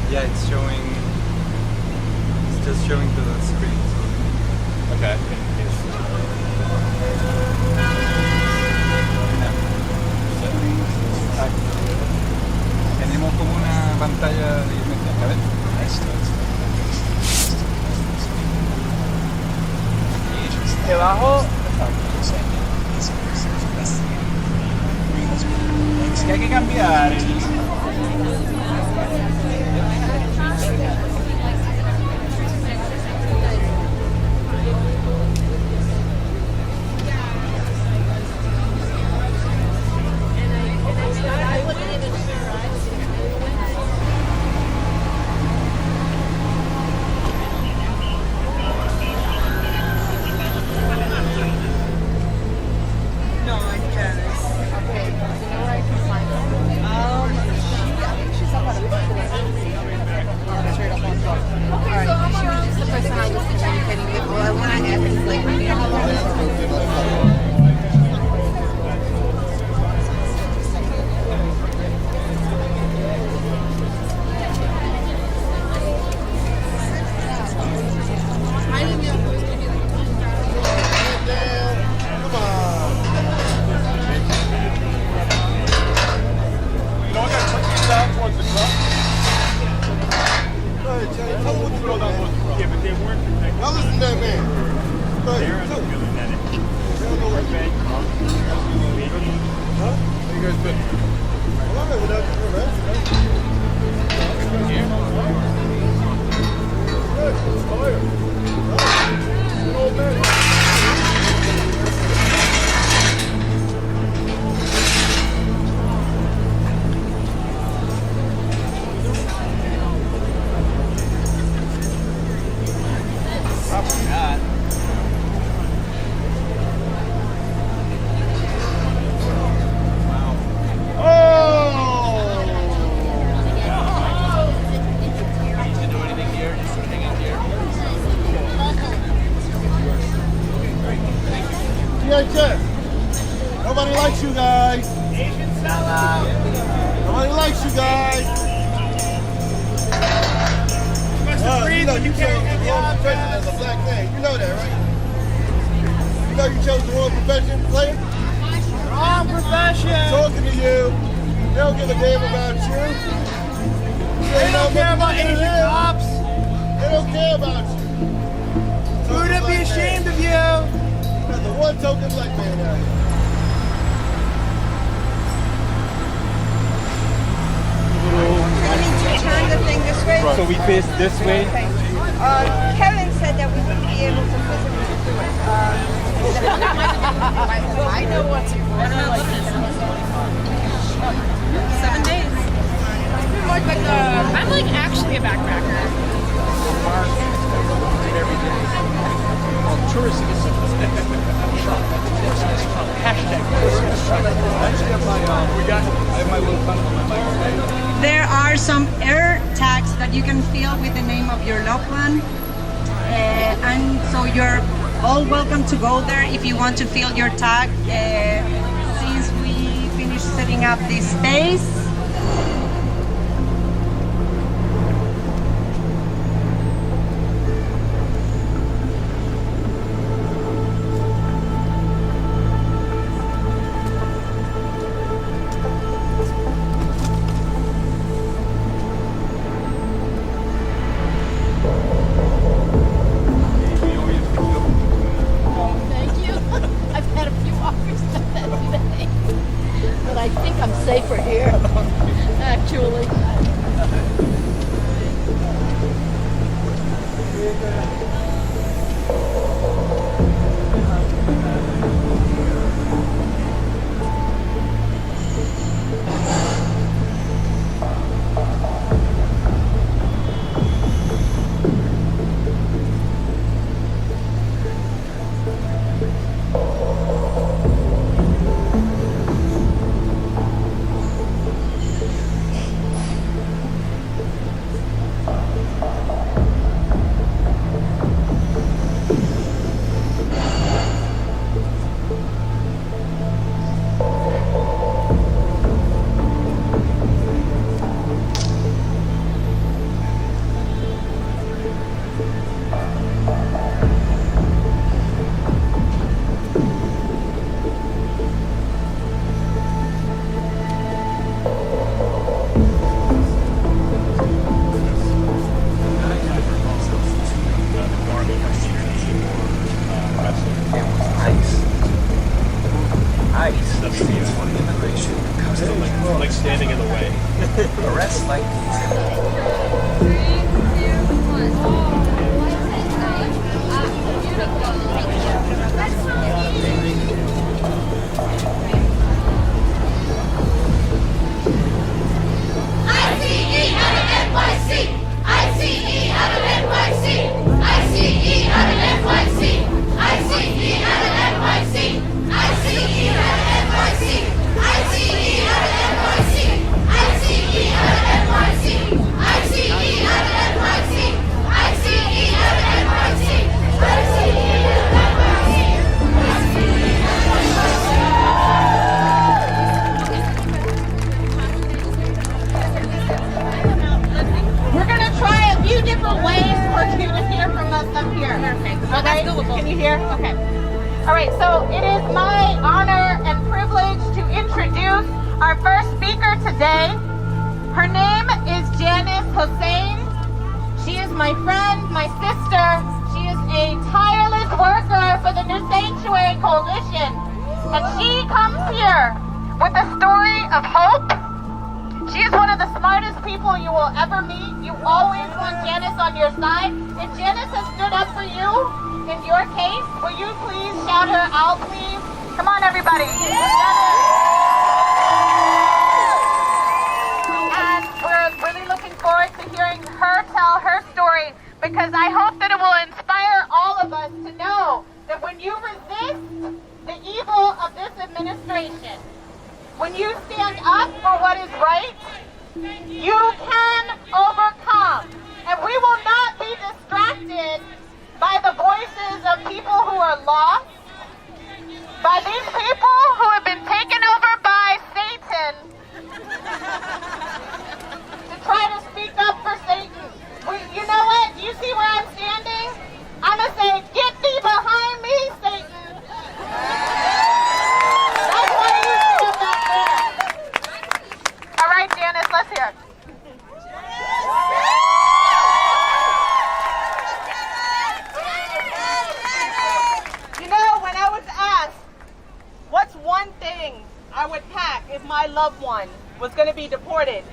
Yeah, it's showing. It's just showing to the screen. Okay. Tenemos como una pantalla de imagen, a ver. Y debajo. Que hay que cambiar. Now listen to that man. Huh? How you guys been? All right, without you, man. Good. It's fire. Good old man. Nobody likes you guys. Asian sellout. Nobody likes you guys. You know you can't have the wrong profession as a black man. You know that, right? You know you chose the wrong profession, player? Wrong profession. I'm talking to you. They don't give a damn about you. They don't care about Asian cops. They don't care about you. Who would be ashamed of you? There's the one token black man out here. Turn the thing this way. So we face this way. Okay. Kevin said that we wouldn't be able to physically do it. I know what's important. 7 days. But I'm like actually a backpacker. There are some air tags that you can fill with the name of your loved one. And so you're all welcome to go there if you want to fill your tag. Since we finished setting up this space. I think I'm safer here. Arrests like these. We're gonna try a few different ways for you to hear from us up here. Perfect. Okay. Can you hear? Okay. All right. So it is my honor and privilege to introduce our first speaker today. Her name is Janice Hussein. She is my friend, my sister. She is a tireless worker for the New Sanctuary Coalition, and she comes here with a story of hope. She is one of the smartest people you will ever meet. You always want Janice on your side. If Janice has stood up for you in your case, will you please shout her out, please? Come on, everybody. And we're really looking forward to hearing her tell her story, because I hope that it will inspire all of us to know that when you resist the evil of this administration, when you stand up for what is right, you can overcome. And we will not be distracted by the voices of people who are lost, by these people who have been taken over by Satan to try to speak up for Satan. You know what? You see where I'm standing? I'm going to say, get thee behind me, Satan. That's why you stand up there. All right, Janice, let's hear it. You know, when I was asked, what's one thing I would pack if my loved one was going to be deported?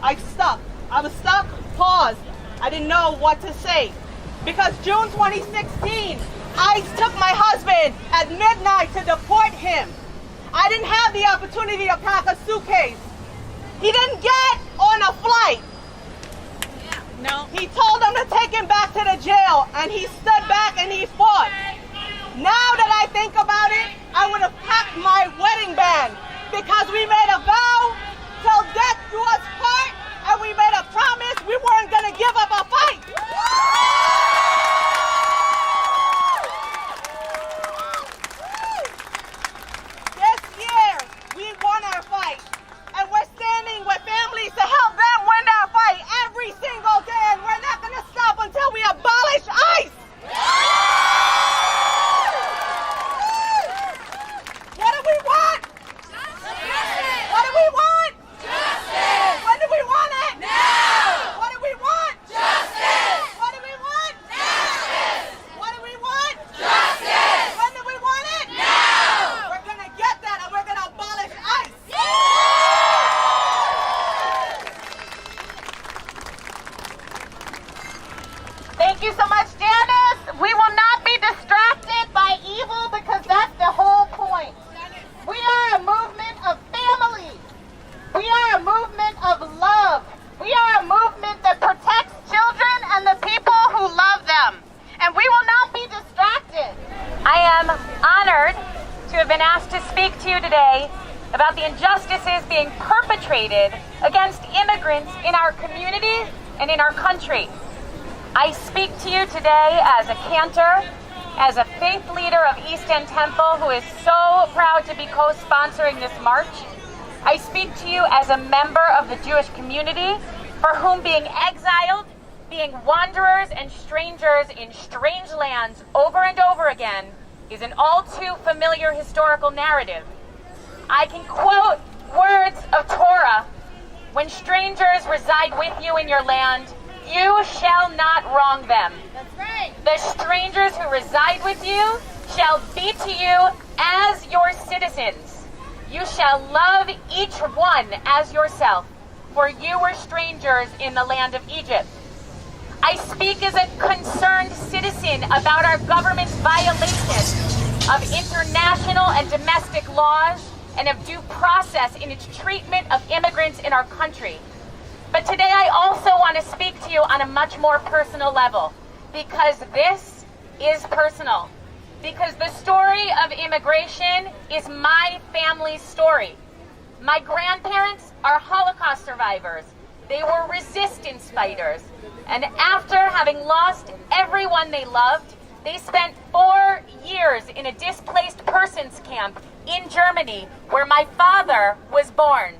I was stuck, paused. I didn't know what to say. Because June 2016, ICE took my husband at midnight to deport him. I didn't have the opportunity to pack a suitcase. He didn't get on a flight. No. He told them to take him back to the jail, and he stood back and he fought. Now that I think about it, I would have packed my wedding band, because we made a vow till death do us part, and we made a promise we weren't going to give up a fight. This year, we won our fight, and we're standing with families to help them win their fight every single day, and we're not going to stop until we abolish ICE. What do we want? Justice. What do we want? Justice. When do we want it? Now. What do we want? Justice. What do we want? Justice. What do we want? Justice. When do we want it? Now. We're going to get that, and we're going to abolish ICE. Thank you so much, Janice. We will not be distracted by evil, because that's the whole point. We are a movement of family. We are a movement of love. We are a movement that protects children and the people who love them. And we will not be distracted. I am honored to have been asked to speak to you today about the injustices being perpetrated against immigrants in our community and in our country. I speak to you today as a cantor, as a faith leader of East End Temple who is so proud to be co-sponsoring this march. I speak to you as a member of the Jewish community for whom being exiled, being wanderers and strangers in strange lands over and over again is an all too familiar historical narrative. I can quote words of Torah: when strangers reside with you in your land, you shall not wrong them. That's right. The strangers who reside with you shall be to you as your citizens. You shall love each one as yourself, for you were strangers in the land of Egypt. I speak as a concerned citizen about our government's violation of international and domestic laws and of due process in its treatment of immigrants in our country. But today I also want to speak to you on a much more personal level, because this is personal. Because the story of immigration is my family's story. My grandparents are Holocaust survivors. They were resistance fighters. And after having lost everyone they loved, they spent 4 years in a displaced persons camp in Germany, where my father was born.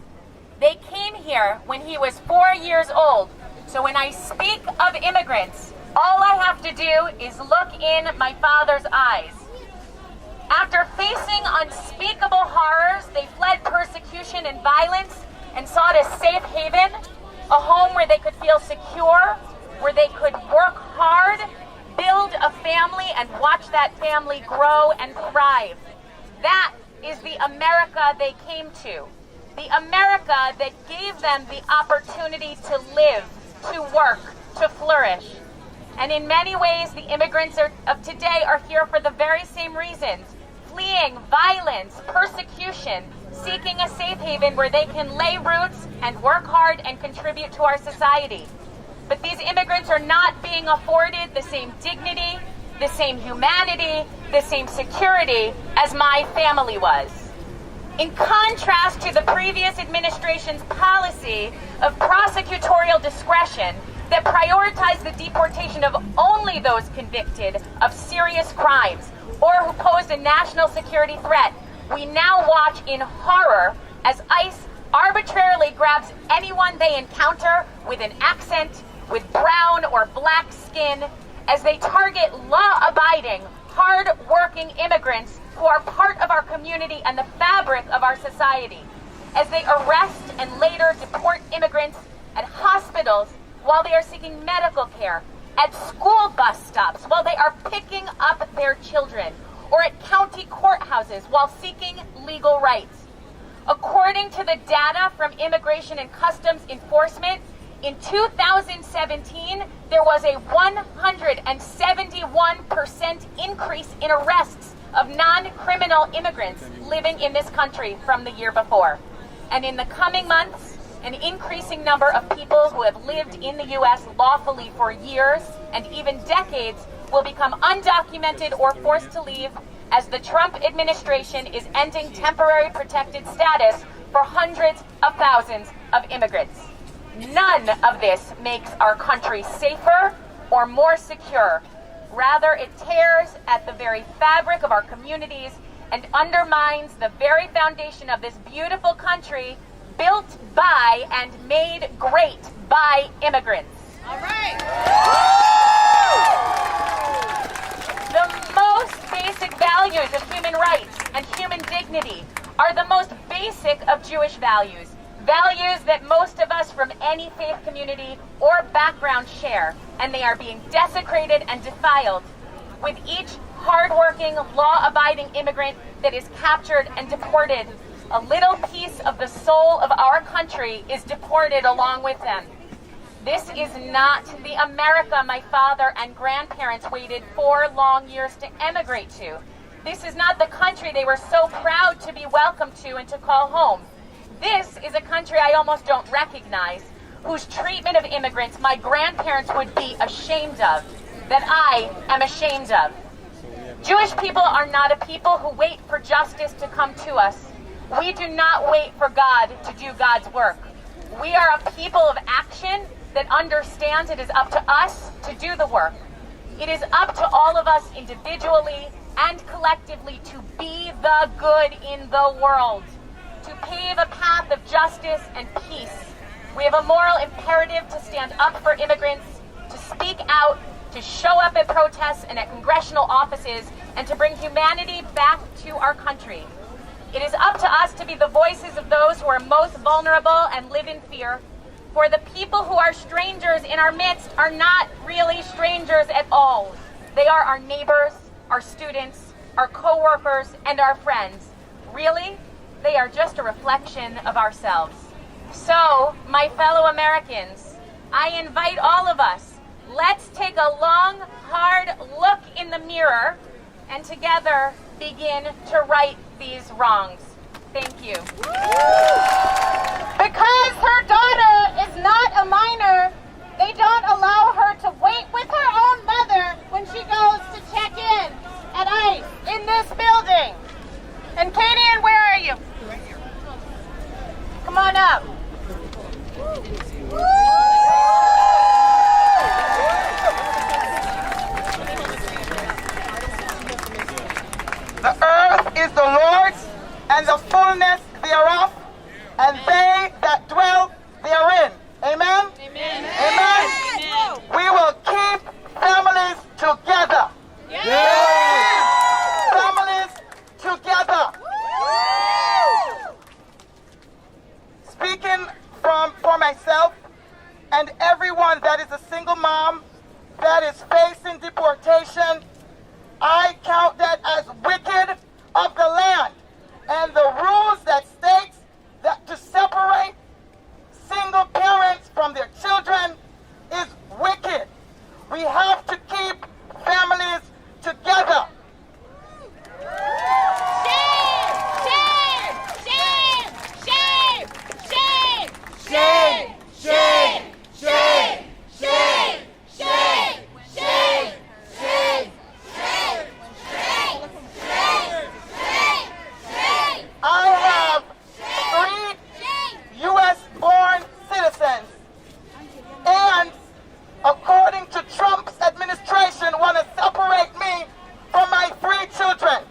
They came here when he was 4 years old. So when I speak of immigrants, all I have to do is look in my father's eyes. After facing unspeakable horrors, they fled persecution and violence and sought a safe haven, a home where they could feel secure, where they could work hard, build a family, and watch that family grow and thrive. That is the America they came to. The America that gave them the opportunity to live, to work, to flourish. And in many ways, the immigrants of today are here for the very same reasons. Fleeing violence, persecution, seeking a safe haven where they can lay roots and work hard and contribute to our society. But these immigrants are not being afforded the same dignity, the same humanity, the same security as my family was. In contrast to the previous administration's policy of prosecutorial discretion that prioritized the deportation of only those convicted of serious crimes or who posed a national security threat, we now watch in horror as ICE arbitrarily grabs anyone they encounter with an accent, with brown or black skin, as they target law-abiding, hard-working immigrants who are part of our community and the fabric of our society, as they arrest and later deport immigrants at hospitals while they are seeking medical care, at school bus stops while they are picking up their children, or at county courthouses while seeking legal rights. According to the data from Immigration and Customs Enforcement, in 2017, there was a 171% increase in arrests of non-criminal immigrants living in this country from the year before. And in the coming months, an increasing number of people who have lived in the U.S. lawfully for years and even decades will become undocumented or forced to leave, as the Trump administration is ending temporary protected status for hundreds of thousands of immigrants. None of this makes our country safer or more secure. Rather, it tears at the very fabric of our communities and undermines the very foundation of this beautiful country built by and made great by immigrants. All right. The most basic values of human rights and human dignity are the most basic of Jewish values. Values that most of us from any faith community or background share, and they are being desecrated and defiled. With each hardworking, law-abiding immigrant that is captured and deported, a little piece of the soul of our country is deported along with them. This is not the America my father and grandparents waited 4 long years to emigrate to. This is not the country they were so proud to be welcomed to and to call home. This is a country I almost don't recognize, whose treatment of immigrants my grandparents would be ashamed of, that I am ashamed of. Jewish people are not a people who wait for justice to come to us. We do not wait for God to do God's work. We are a people of action that understands it is up to us to do the work. It is up to all of us individually and collectively to be the good in the world, to pave a path of justice and peace. We have a moral imperative to stand up for immigrants, to speak out, to show up at protests and at congressional offices, and to bring humanity back to our country. It is up to us to be the voices of those who are most vulnerable and live in fear. For the people who are strangers in our midst are not really strangers at all. They are our neighbors, our students, our co-workers, and our friends. Really, they are just a reflection of ourselves. So, my fellow Americans, I invite all of us, let's take a long, hard look in the mirror and together begin to right these wrongs. Thank you. Because her daughter is not a minor, they don't allow her to wait with her own mother when she goes to check in at ICE in this building. And Katie, where are you? Come on up. The earth is the Lord's, and the fullness thereof, and they that dwell therein. Amen? Amen. Amen. We will keep families together. Families together. Speaking for myself and everyone that is a single mom that is facing deportation, I count that as wicked of the land. And the rules that states that to separate single parents from their children is wicked. We have to keep families together. Shame! Shame! Shame! Shame! Shame! Shame! Shame! Shame! Shame! Shame! Shame! Shame! I have 3 U.S.-born citizens, and according to Trump's administration, want to separate me from my 3 children.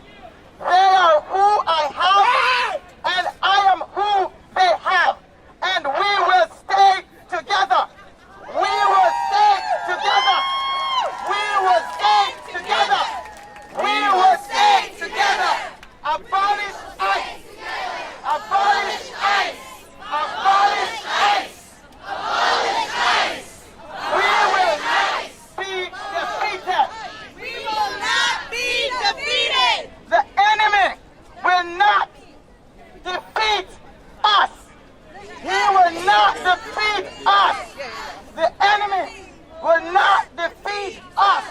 They are who I have, and I am who they have, and we will stay together. We will stay together. We will stay together. We will stay together. Abolish ICE. Abolish ICE. Abolish ICE. Abolish ICE. We will not be defeated. We will not be defeated. The enemy will not defeat us. He will not defeat us. The enemy will not defeat us.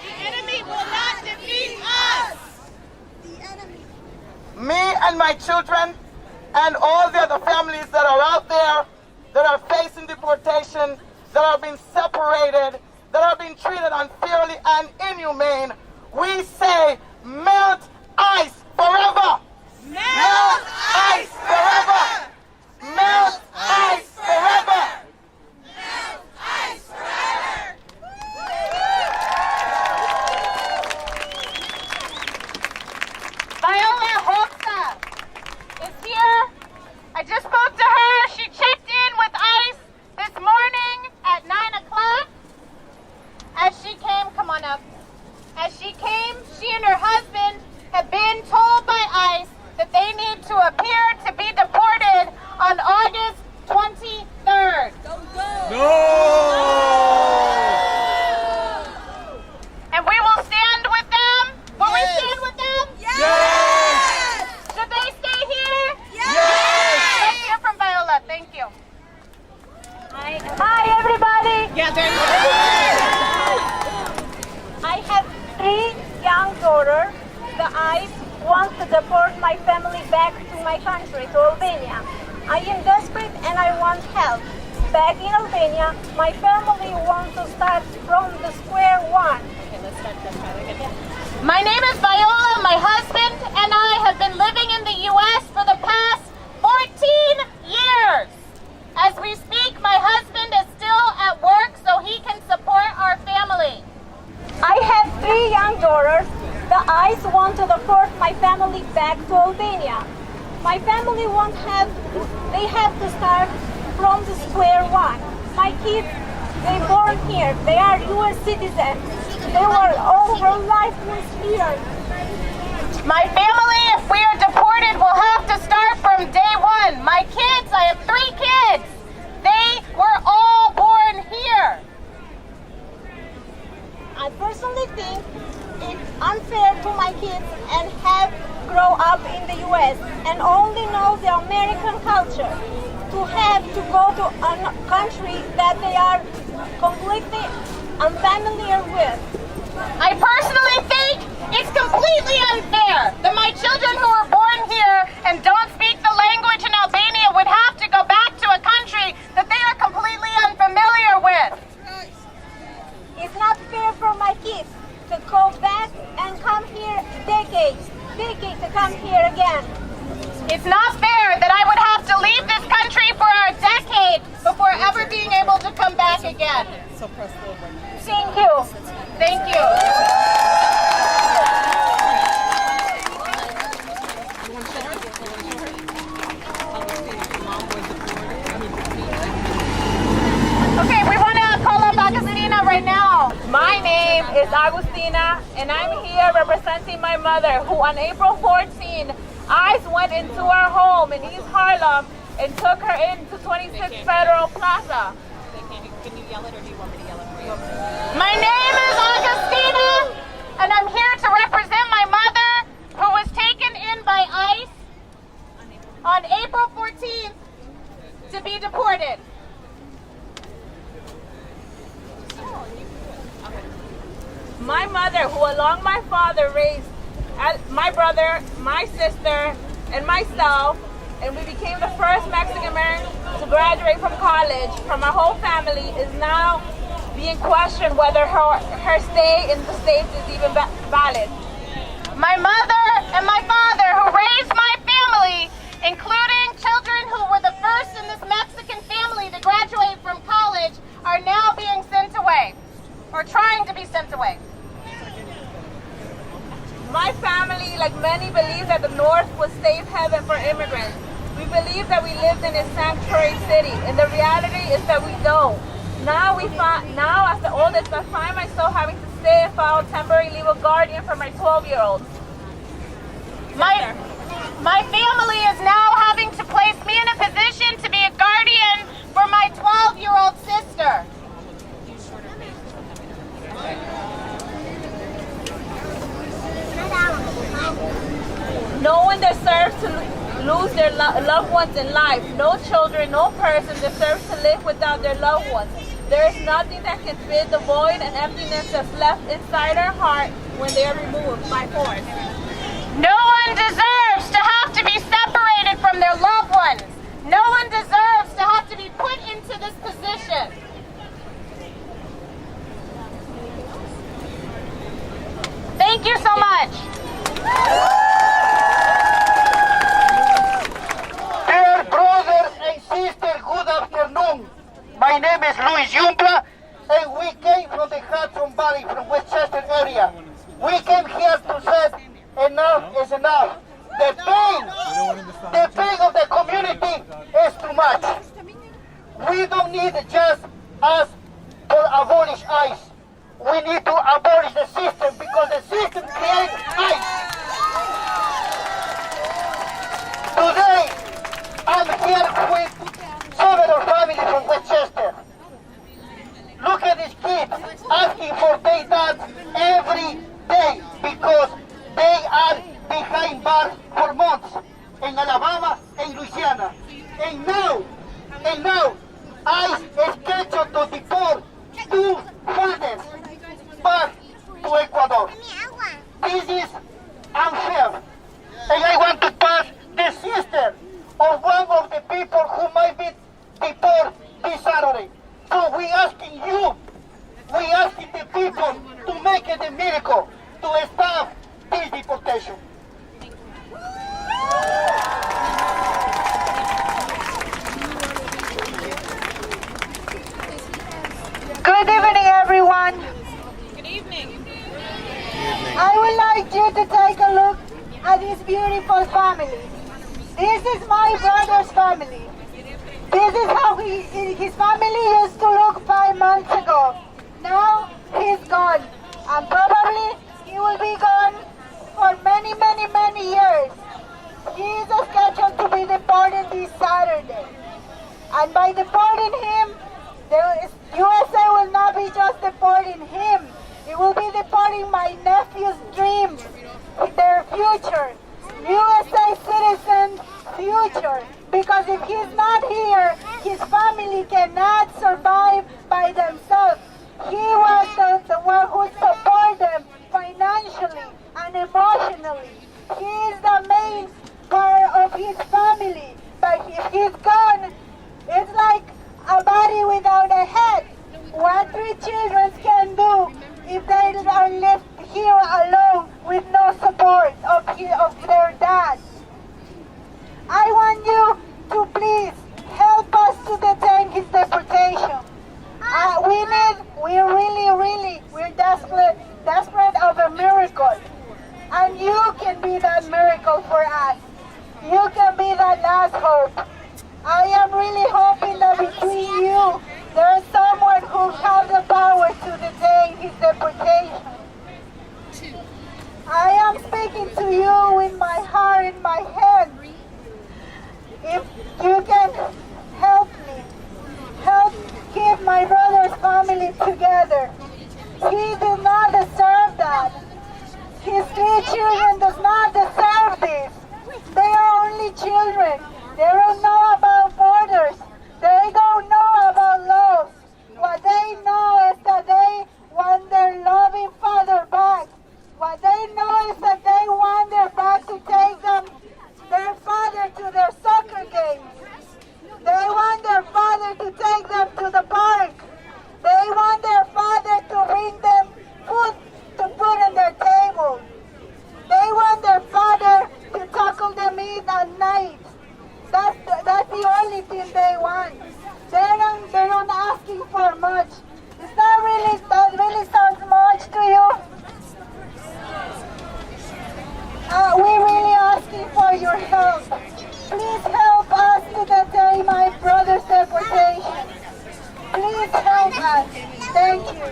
The enemy will not defeat us. Me and my children and all the other families that are out there that are facing deportation, that are being separated, that are being treated unfairly and inhumane, we say, melt ICE forever! Melt ICE forever! Melt ICE forever! Melt ICE forever. Viola Hoxa is here. I just spoke to her. She checked in with ICE this morning at 9 o'clock. As she came, come on up. As she came, she and her husband have been told by ICE that they need to appear to be deported on August 23rd. And we will stand with them. Will we stand with them? Yes! Should they stay here? Yes! Let's hear from Viola. Thank you. Hi everybody! I have 3 young daughters. The ICE wants to deport my family back to my country, to Albania. I am desperate and I want help. Back in Albania, my family wants to start from the square one. My name is Viola. My husband and I have been living in the U.S. for the past 14 years. As we speak, my husband is still at work so he can support our family. I have 3 young daughters. The ICE want to deport my family back to Albania. My family they have to start from the square one. My kids, they born here. They are U.S. citizens. They were all her life was here. My family, if we are deported, will have to start from day one. My kids, I have 3 kids. They were all born here. I personally think it's unfair to my kids and have grow up in the U.S. and to go to a country that they are completely unfamiliar with. I personally think it's completely unfair that my children who are born here and don't speak the language in Albania would have to go back to a country that they are completely unfamiliar with. It's not fair for my kids to go back and come here decades to come here again. It's not fair that I would have to leave this country for a decade before ever being able to come back again. Thank you. Thank you. Okay, we want to call up Agustina right now. My name is Agustina, and I'm here representing my mother, who on April 14, ICE went into her home in East Harlem and took her into 26 Federal Plaza. Can you yell it, or do you want me to yell it for you? My name is Agustina, and I'm here to represent my mother, who was taken in by ICE on April 14th to be deported. My mother, who along my father raised my brother, my sister, and myself, and we became the first Mexican American to graduate from college from our whole family, is now being questioned whether her stay in the States is even valid. My mother and my father, who raised my family, including children who were the first in this Mexican family to graduate from college, are now being sent away, or trying to be sent away. My family, like many, believe that the North was safe haven for immigrants. We believe that we lived in a sanctuary city, and the reality is that we don't. Now, as the oldest, I find myself having to stay and file temporary legal guardian for my 12-year-old. My family is now having to place me in a position to be a guardian for my 12-year-old sister. No one deserves to lose their loved ones in life. No children, no person deserves to live without their loved ones. There is nothing that can fill the void and emptiness that's left inside our heart when they are removed by force. No one deserves to have to be separated from their loved ones. No one deserves to have to be put into this position. Thank you so much. Dear brothers and sisters, good afternoon. My name is Luis Yumpla, and we came from the Hudson Valley, from Westchester area. We came here to say enough is enough. The pain of the community is too much. We don't need just us to abolish ICE. We need to abolish the system, because the system creates ICE. Today, I'm here with several families from Westchester. Look at these kids asking for their dad every day because they are behind bars for months in Alabama and Louisiana. And now, ICE is scheduled to deport 2 fathers back to Ecuador. This is unfair. And I want to pass the sister of one of the people who might be deported this Saturday. So we asking the people to make it a miracle to stop this deportation. Good evening, everyone. Good evening. I would like you to take a look at this beautiful family. This is my brother's family. This is how his family used to look 5 months ago. Now he's gone, and probably he will be gone for many, many, many years. He is scheduled to be deported this Saturday. And by deporting him, the USA will not be just deporting him. It will be deporting my nephew's dreams, their future, USA citizen future. Because if he's not here, his family cannot survive by themselves. He was the one who supported them financially and emotionally. He is the main part of his family. But if he's gone, it's like a body without a head. What 3 children can do if they are left here alone with no support of their dad? I want you to please help us to detain his deportation. We're desperate of a miracle. And you can be that miracle for us. You can be that last hope. I am really hoping that between you, there is someone who has the power to detain his deportation. I am speaking to you with my heart in my hand. If you can help me, help keep my brother's family together. He does not deserve that. His 3 children does not deserve this. They are only children. They don't know about borders. They don't know about laws. What they know is that they want their loving father back. What they know is that they want their back to take their father to their soccer games. They want their father to take them to the park. They want their father to bring them food to put on their table. They want their father to tackle them in at night. That's the only thing they want. They're not asking for much. That really sounds much to you? We're really asking for your help. Please help us to detain my brother's deportation. Please help us. Thank you.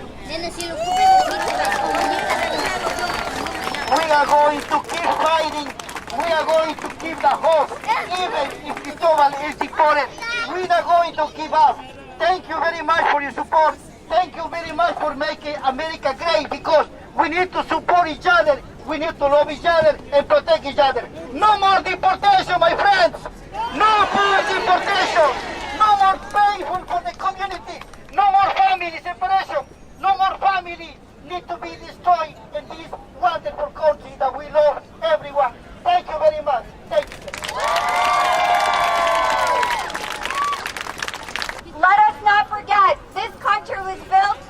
We are going to keep fighting. We are going to keep the hope. Even if Cristóbal is deported, we are going to give up. Thank you very much for your support. Thank you very much for making America great, because we need to support each other. We need to love each other and protect each other. No more deportation, my friends. No more deportation. No more painful for the community. No more family separation. No more family need to be destroyed in this wonderful country that we love everyone. Thank you very much. Thank you. Let us not forget, this country was built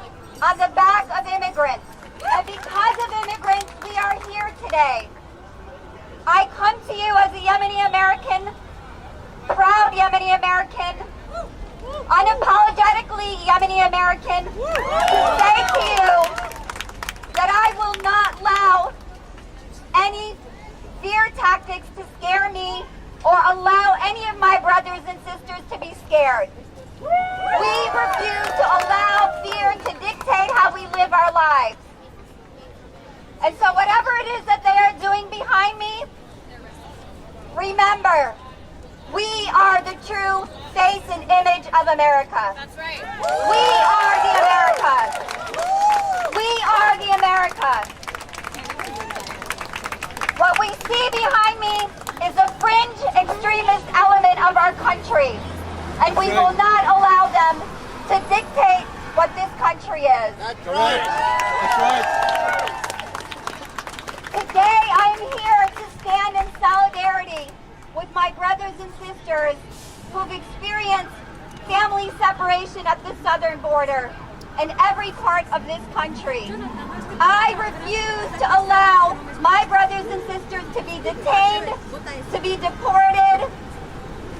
on the back of immigrants. And because of immigrants, we are here today. I come to you as a Yemeni American, proud Yemeni American, unapologetically Yemeni American, to say to you that I will not allow any fear tactics to scare me or allow any of my brothers and sisters to be scared. We refuse to allow fear to dictate how we live our lives. And so whatever it is that they are doing behind me, remember, we are the true face and image of America. That's right. We are the Americas. We are the Americas. What we see behind me is a fringe extremist element of our country. And we will not allow them to dictate what this country is. That's right. That's right. Today I am here to stand in solidarity with my brothers and sisters who've experienced family separation at the southern border and every part of this country. I refuse to allow my brothers and sisters to be detained, to be deported,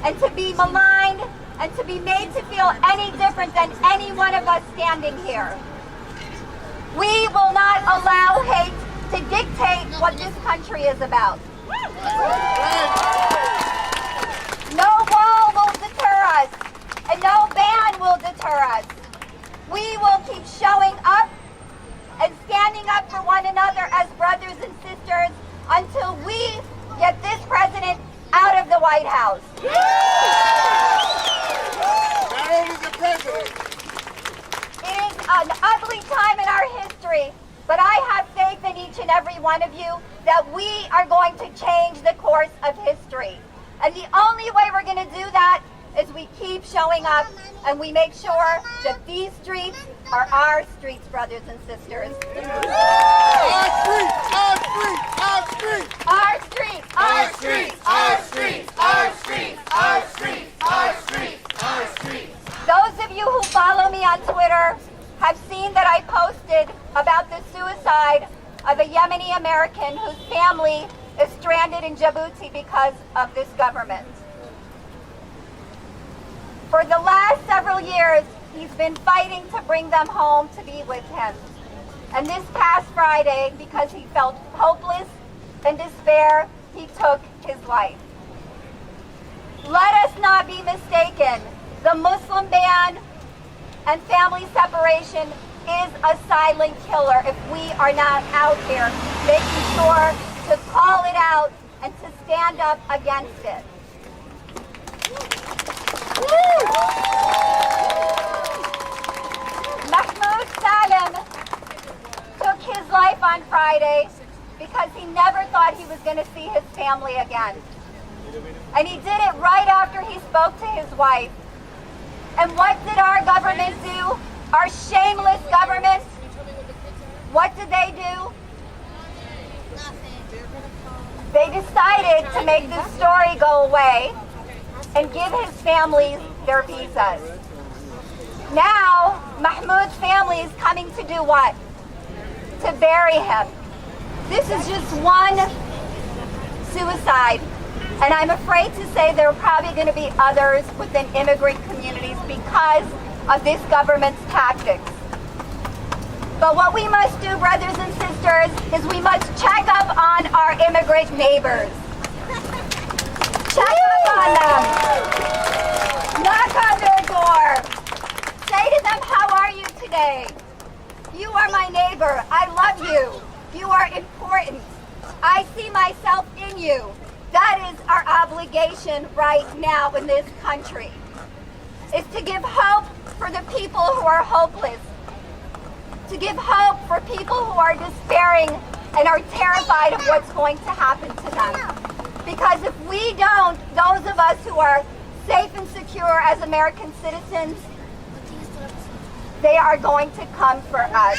and to be maligned, and to be made to feel any different than any one of us standing here. We will not allow hate to dictate what this country is about. No wall will deter us, and no ban will deter us. We will keep showing up and standing up for one another as brothers and sisters until we get this president out of the White House. Not only the president. It is an ugly time in our history, but I have faith in each and every one of you that we are going to change the course of history. And the only way we're going to do that is we keep showing up and we make sure that these streets are our streets, brothers and sisters. Our streets, our streets, our streets. Our streets, our streets, our streets, our streets, our streets, our streets, our streets. Those of you who follow me on Twitter have seen that I posted about the suicide of a Yemeni American whose family is stranded in Djibouti because of this government. For the last several years, he's been fighting to bring them home to be with him. And this past Friday, because he felt hopeless and despair, he took his life. Let us not be mistaken. The Muslim ban and family separation is a silent killer if we are not out here making sure to call it out and to stand up against it. Mahmoud Salem took his life on Friday because he never thought he was going to see his family again. And he did it right after he spoke to his wife. And what did our government do? Our shameless government? What did they do? They decided to make this story go away and give his families their visas. Now, Mahmoud's family is coming to do what? To bury him. This is just one suicide, and I'm afraid to say there are probably going to be others within immigrant communities because of this government's tactics. But what we must do, brothers and sisters, is we must check up on our immigrant neighbors. Check up on them. Knock on their door. Say to them, how are you today? You are my neighbor. I love you. You are important. I see myself in you. That is our obligation right now in this country, is to give hope for the people who are hopeless, to give hope for people who are despairing and are terrified of what's going to happen to them. Because if we don't, those of us who are safe and secure as American citizens, they are going to come for us.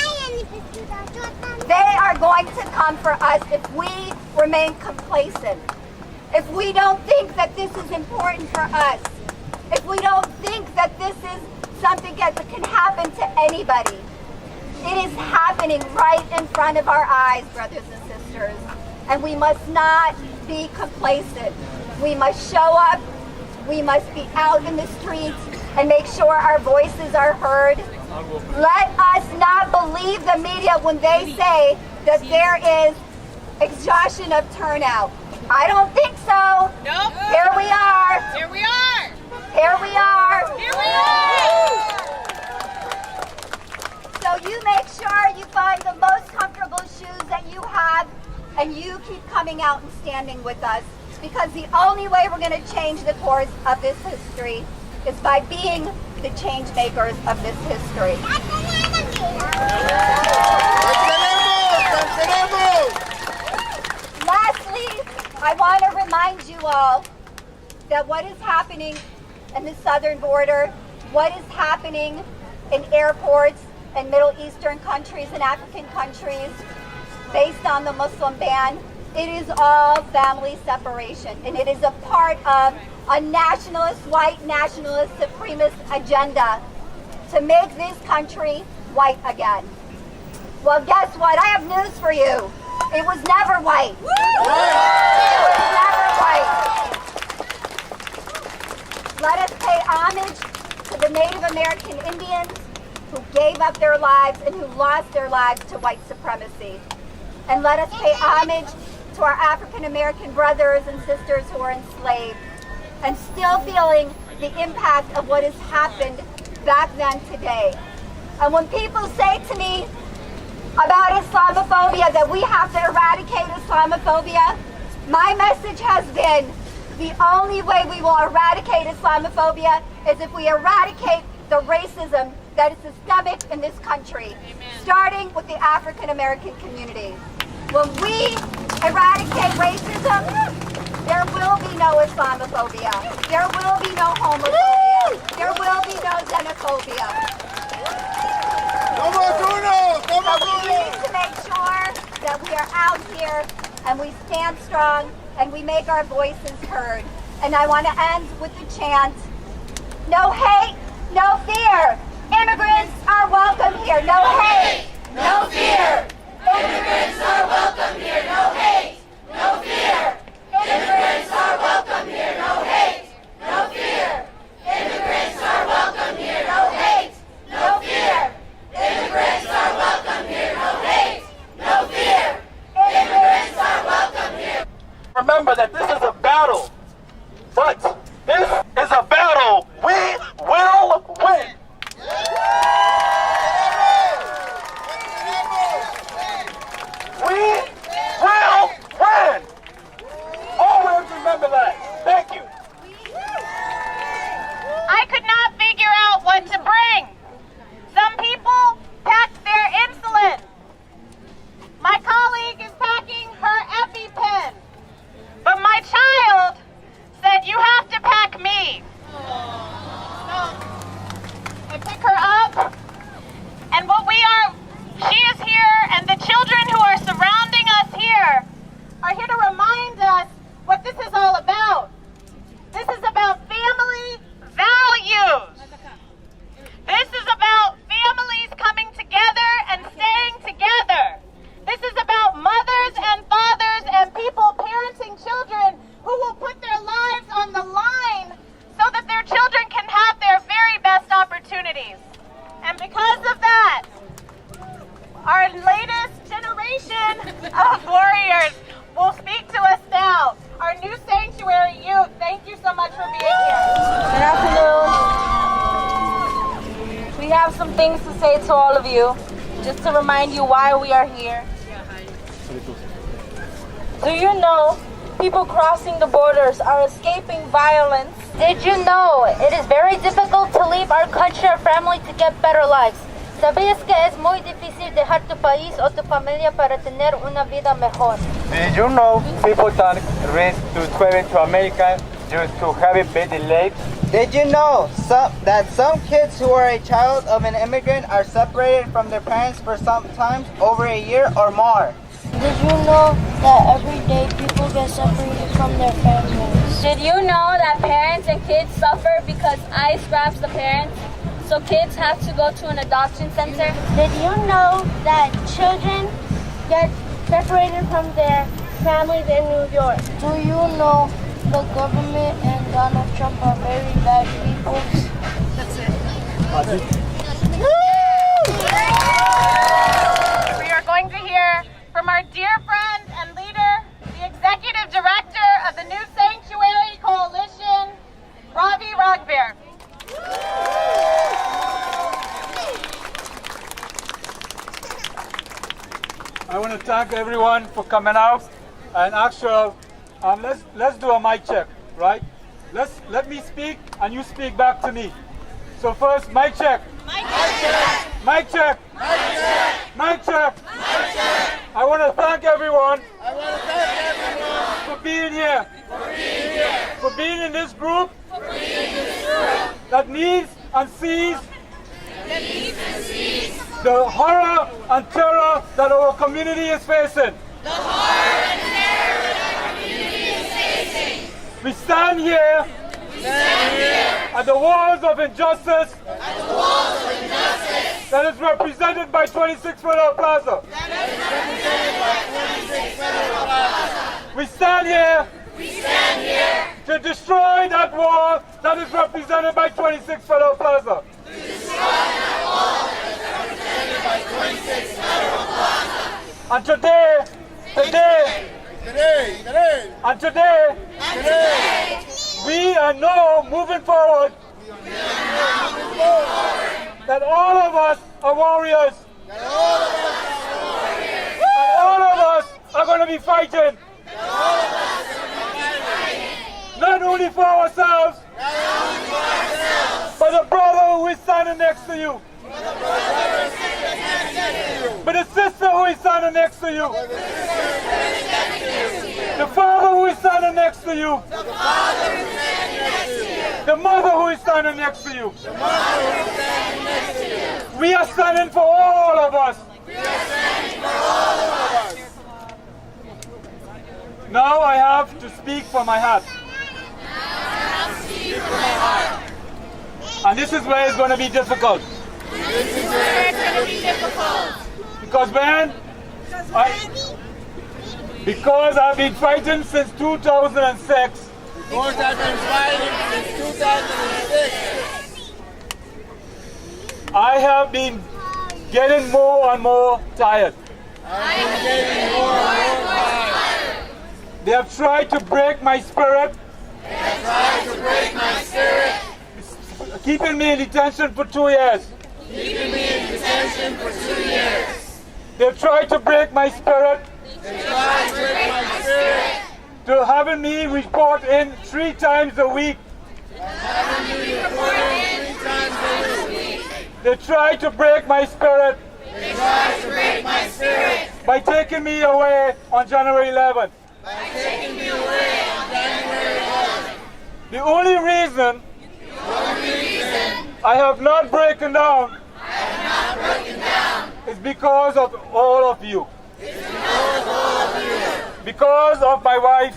They are going to come for us if we remain complacent. If we don't think that this is important for us. If we don't think that this is something that can happen to anybody. It is happening right in front of our eyes, brothers and sisters. And we must not be complacent. We must show up. We must be out in the streets and make sure our voices are heard. Let us not believe the media when they say that there is exhaustion of turnout. I don't think so. Nope. Here we are. Here we are. Here we are. Here we are. So you make sure you find the most comfortable shoes that you have and you keep coming out and standing with us, because the only way we're going to change the course of this history is by being the change makers of this history. Lastly, I want to remind you all that what is happening in the southern border, what is happening in airports in Middle Eastern countries and African countries based on the Muslim ban, it is all family separation, and it is a part of a nationalist, white nationalist, supremacist agenda to make this country white again. Well, guess what? I have news for you. It was never white. It was never white. Let us pay homage to the Native American Indians who gave up their lives and who lost their lives to white supremacy. And let us pay homage to our African American brothers and sisters who are enslaved and still feeling the impact of what has happened back then today. And when people say to me about Islamophobia, that we have to eradicate Islamophobia, my message has been the only way we will eradicate Islamophobia is if we eradicate the racism that is systemic in this country, starting with the African American community. When we eradicate racism, There will be no Islamophobia. There will be no homophobia. There will be no xenophobia. No more Bruno! No more So we need to make sure that we are out here and we stand strong and we make our voices heard. And I want to end with the chant, no hate, no fear. Immigrants are welcome here. No hate, no fear. Immigrants are welcome here. No hate, no fear. Immigrants are welcome here. No hate, no fear. Immigrants are welcome here. No hate, no fear. Immigrants are welcome here. No hate, no fear. Immigrants are welcome here. Remember that this is a battle, but this is a battle we will win. We will win. Always remember that. Thank you. I could not figure out what to bring. Some people packed their insulin. My colleague is packing her EpiPen. But my child said, you have to pack me. So I pick her up, and she is here, and the children who are surrounding us here are here to remind us what this is all about. This is about family values. This is about families coming together and staying together. This is about mothers and fathers and people parenting children who will put their lives on the line so that their children can have their very best opportunities. And because of that, our latest generation of warriors will speak to us now. Our new sanctuary youth, thank you so much for being here. Good afternoon. We have some things to say to all of you, just to remind you why we are here. Do you know people crossing the borders are escaping violence? Did you know it is very difficult to leave our country or family to get better lives? ¿Sabías que es muy difícil dejar tu país o tu familia para tener una vida mejor? Did you know people take risks to travel to America just to have it be delayed? Did you know that some kids who are a child of an immigrant are separated from their parents for sometimes over a year or more? Did you know that every day people get separated from their families? Did you know that parents and kids suffer because ICE grabs the parents? So kids have to go to an adoption center? Did you know that children get separated from their families in New York? Do you know the government and Donald Trump are very bad people? That's it. We are going to hear from our dear friend and leader, the executive director of the New Sanctuary Coalition, Ravi Ragbir. I want to thank everyone for coming out, and actually, let's do a mic check, right? Let me speak, and you speak back to me. So first, mic check. Mic check. Mic check. Mic check. Mic check. I want to thank everyone. For being here. For being in this group. That needs and sees. The horror and terror that our community is facing. We stand here at the walls of injustice that is represented by 26 Federal Plaza. We stand here to destroy that wall that is represented by 26 Federal Plaza. And today, we know moving forward that all of us are warriors. And all of us are going to be fighting. Not only for ourselves, but the brother who is standing next to you. But the sister who is standing next to you. The father who is standing next to you. The father who is standing next to you. The mother who is standing next to you. The mother who is standing next to you. We are standing for all of us. We are standing for all of us. Now I have to speak from my heart. And this is where it's going to be difficult. This is where it's going to be difficult. Because because I've been fighting since 2006. Because I've been fighting since 2006. I have been getting more and more tired. I've been getting more and more tired. They have tried to break my spirit. They have tried to break my spirit. Keeping me in detention for 2 years. Keeping me in detention for 2 years. They've tried to break my spirit. They tried to break my spirit. To having me report in 3 times a week. Having me report in 3 times a week. They tried to break my spirit. They tried to break my spirit. By taking me away on January 11th. By taking me away on January 11th. The only reason I have not broken down is because of all of you. Because of my wife.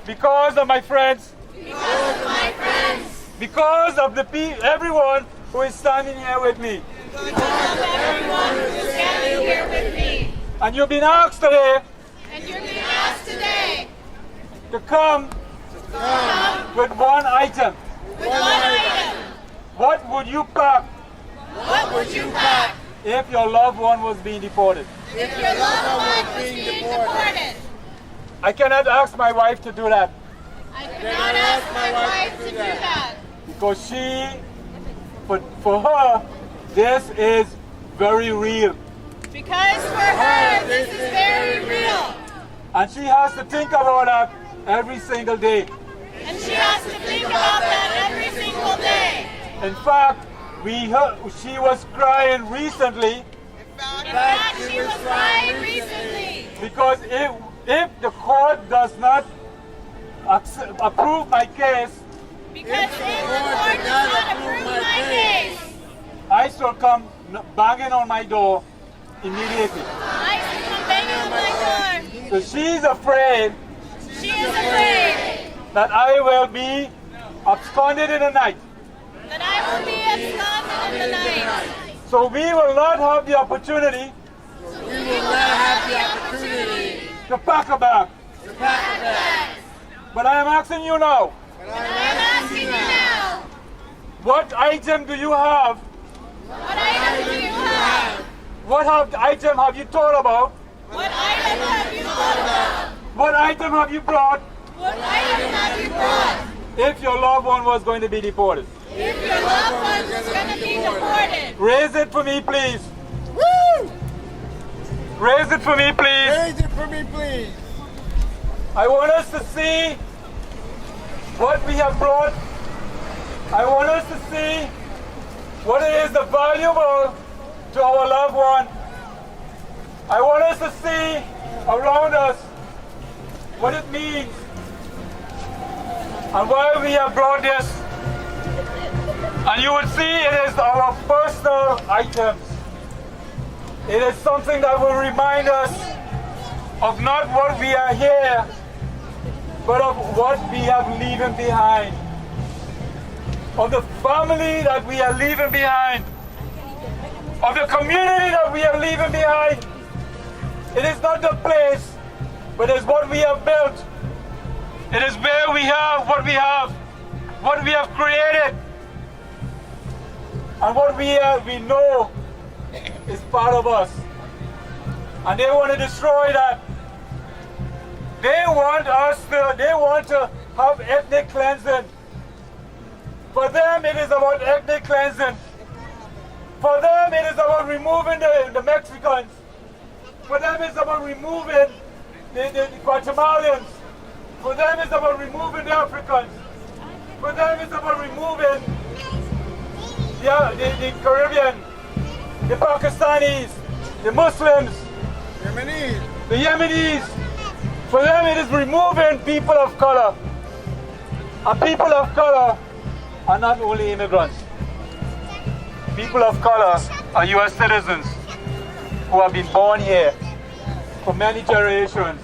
Because of my friends. Because of everyone who is standing here with me. And you've been asked today to come with one item. What would you pack? What would you pack? If your loved one was being deported. If your loved one was being deported. I cannot ask my wife to do that. I cannot ask my wife to do that. Because for her, this is very real. Because for her, this is very real. And she has to think about that every single day. And she has to think about that every single day. In fact, she was crying recently. In fact, she was crying recently. Because if the court does not approve my case, because if the court does not approve my case, I shall come banging on my door immediately. I shall come banging on my door. So she's afraid. She is afraid that I will be absconded in the night. That I will be absconded in the night. So we will not have the opportunity. We will not have the opportunity to pack a bag. To pack a bag. But I am asking you now. But I am asking you now. What item do you have? What item do you have? What item have you thought about? What item have you thought about? What item have you brought? What item have you brought? If your loved one was going to be deported. If your loved one was going to be deported. Raise it for me, please. Woo! Raise it for me, please. Raise it for me, please. I want us to see what we have brought. I want us to see what it is valuable to our loved one. I want us to see around us what it means and why we have brought this. And you would see it is our personal items. It is something that will remind us of not what we are here, but of what we have leaving behind. Of the family that we are leaving behind. Of the community that we are leaving behind. It is not the place, but it is what we have built. It is where we have what we have created. And what we know is part of us. And they want to destroy that. They want to have ethnic cleansing. For them it is about ethnic cleansing. For them it is about removing the Mexicans. For them it's about removing the Guatemalans. For them it's about removing the Africans. For them it's about removing the Caribbean, the Pakistanis, the Muslims, Yemenis. the Yemenis, For them, it is removing people of color. And people of color are not only immigrants. People of color are U.S. citizens who have been born here for many generations.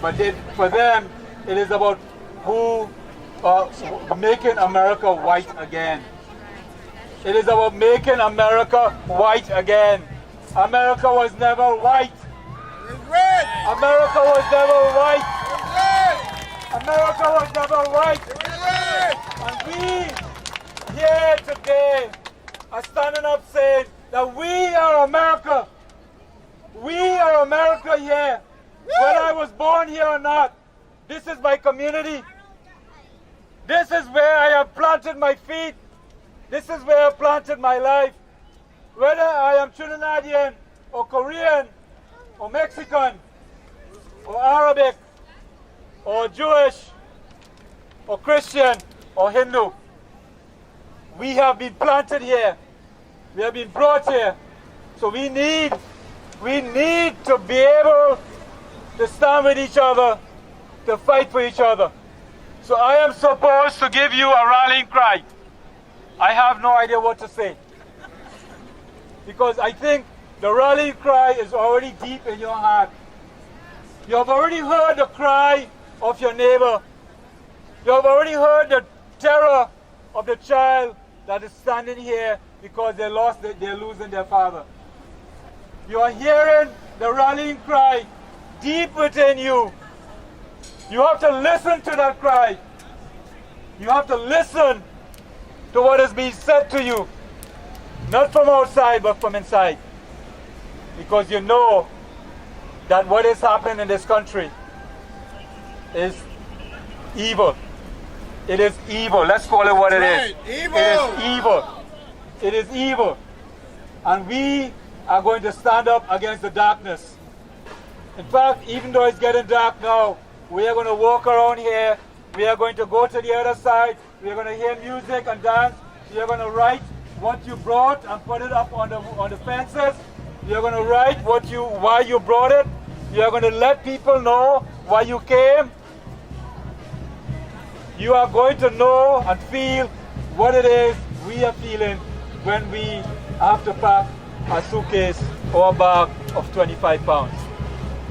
But for them, it is about making America white again. It is about making America white again. America was never white. America was never white. America was never white. And we here today are standing up saying that we are America. We are America here. Whether I was born here or not, this is my community. This is where I have planted my feet. This is where I planted my life. Whether I am Trinidadian or Korean or Mexican or Arabic or Jewish or Christian or Hindu, we have been planted here. We have been brought here. So we need to be able to stand with each other, to fight for each other. So I am supposed to give you a rallying cry. I have no idea what to say. Because I think the rallying cry is already deep in your heart. You have already heard the cry of your neighbor. You have already heard the terror of the child that is standing here because they're losing their father. You are hearing the rallying cry deep within you. You have to listen to that cry. You have to listen to what is being said to you. Not from outside, but from inside. Because you know that what is happening in this country is evil. It is evil. Let's call it what it is. Evil. It is evil. It is evil. And we are going to stand up against the darkness. In fact, even though it's getting dark now, we are going to walk around here. We are going to go to the other side. We are going to hear music and dance. We are going to write what you brought and put it up on the fences. You are going to write why you brought it. You are going to let people know why you came. You are going to know and feel what it is we are feeling when we have to pack a suitcase or a bag of 25 pounds.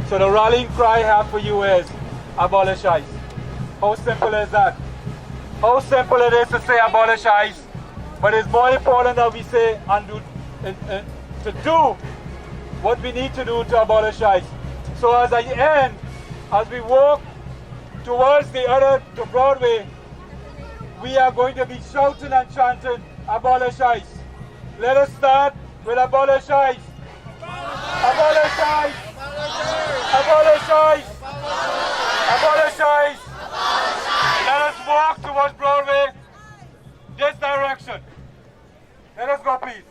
So the rallying cry I have for you is abolish ICE. How simple is that? How simple it is to say abolish ICE, but it's more important that we say and to do what we need to do to abolish ICE. So as I end, as we walk towards to Broadway, we are going to be shouting and chanting abolish ICE. Let us start with abolish ICE. Abolish ICE. Abolish ICE. Abolish ICE. Let us walk towards Broadway, this direction. Let us go, please.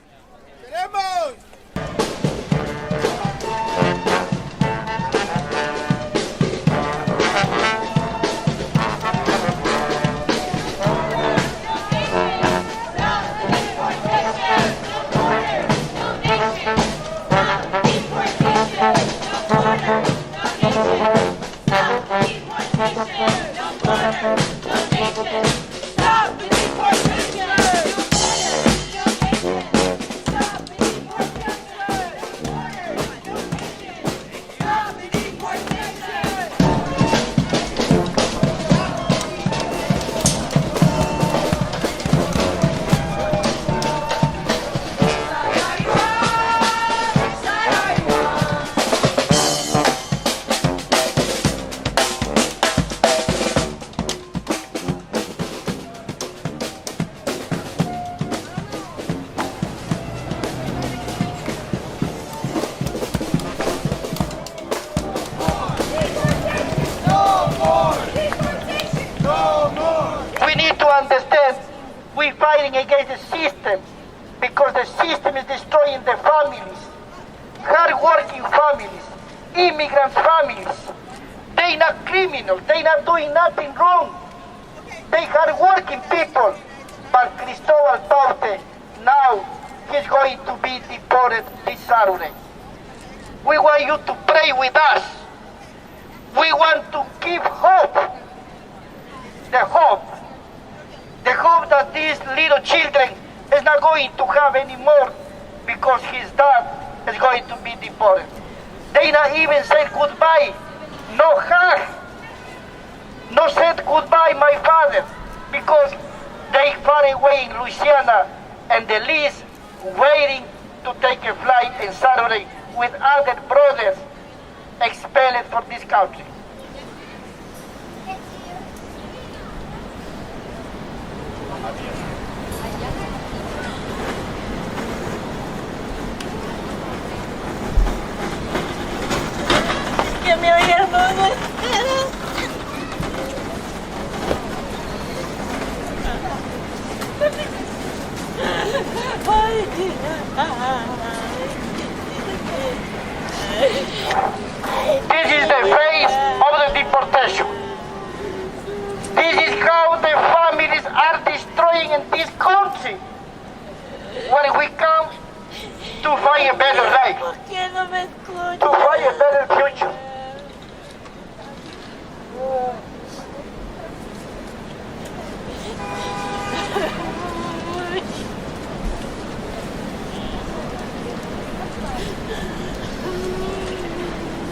We're fighting against the system because the system is destroying the families, hard-working families, immigrant families. They're not criminals. They're not doing nothing wrong. They hard-working people. But Cristobal Paute, now he's going to be deported this Saturday. We want you to pray with us. We want to give hope. The hope that these little children is not going to have any more because his dad is going to be deported. They not even said goodbye, no hug, no said goodbye my father, because they far away in Louisiana and the least waiting to take a flight in Saturday with other brothers expelled from this country. Que me oigan, no me espero. This is the face of the deportation. This is how the families are destroying in this country when we come to find a better life, to find a better future.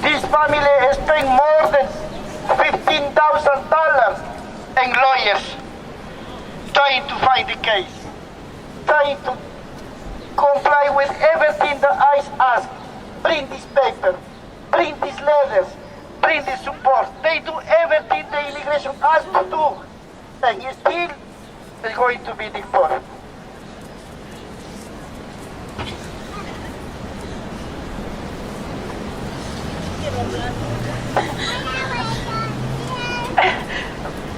This family has spent more than $15,000 in lawyers trying to find the case, trying to comply with everything the ICE asks. Bring this paper, bring these letters, bring the support. They do everything the immigration asks to do, and he still is going to be deported.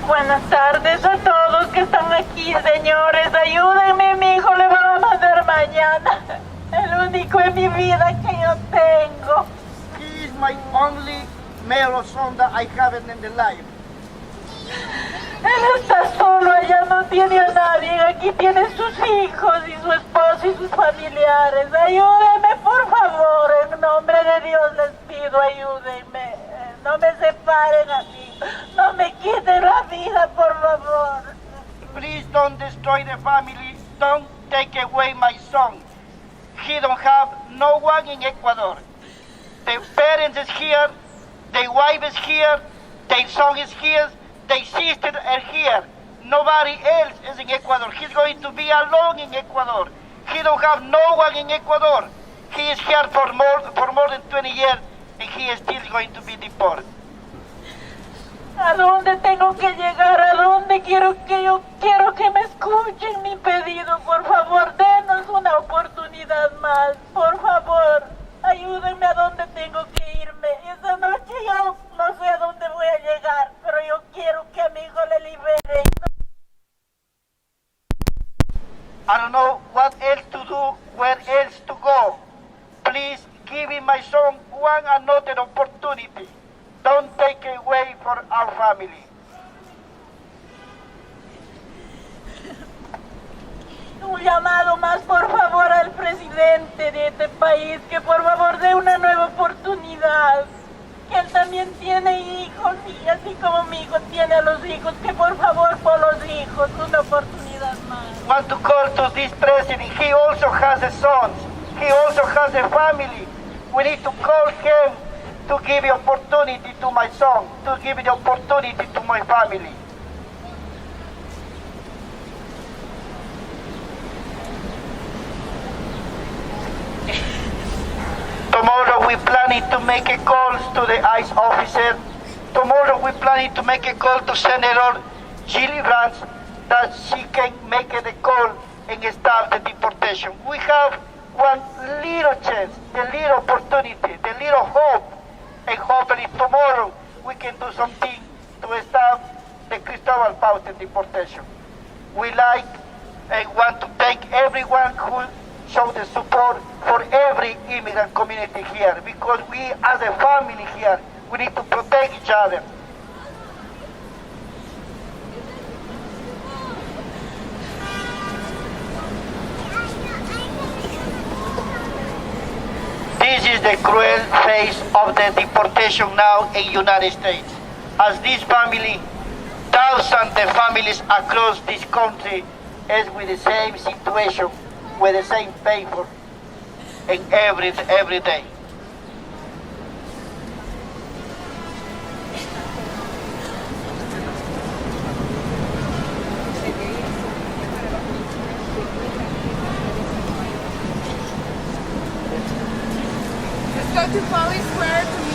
Buenas tardes a todos que están aquí, señores. Ayúdenme, mi hijo le van a mandar mañana. El único en mi vida que yo tengo. He is my only male son that I have in the life. Él está solo, allá no tiene a nadie. Aquí tiene sus hijos y su esposo y sus familiares. Ayúdenme, por favor. En nombre de Dios les pido, ayúdenme. No me separen a mí. No me quiten la vida, por favor. Please don't destroy the family. Don't take away my son. He don't have no one in Ecuador. The parents is here. The wife is here. The son is here. The sister are here. Nobody else is in Ecuador. He's going to be alone in Ecuador. He don't have no one in Ecuador. He is here for more than 20 years, and he is still going to be deported. ¿A dónde tengo que llegar? ¿A dónde quiero que me escuchen mi pedido? Por favor, denos una oportunidad más. Por favor, ayúdenme a dónde tengo que irme. Esta noche yo no sé a dónde voy a llegar, pero yo quiero que a mi hijo le liberen. I don't know what else to do, where else to go. Please give me my son one another opportunity. Don't take away for our family. Un llamado más, por favor, al presidente de este país, que por favor dé una nueva oportunidad. Que él también tiene hijos, y así como mi hijo tiene a los hijos, que por favor por los hijos, una oportunidad más. Want to call to this president. He also has a son. He also has a family. We need to call him to give the opportunity to my son, to give the opportunity to my family. Tomorrow we're planning to make a call to the ICE officer. Tomorrow we're planning to make a call to Senator Gilly Rance that she can make the call and start the deportation. We have one little chance, the little opportunity, the little hope, and hopefully tomorrow we can do something to stop the Cristobal Pauta deportation. We like and want to thank everyone who showed the support for every immigrant community here, because we as a family here, we need to protect each other. This is the cruel face of the deportation now in United States. As this family, thousands of families across this country is with the same situation, with the same paper, and every day. Let's go to Police Square to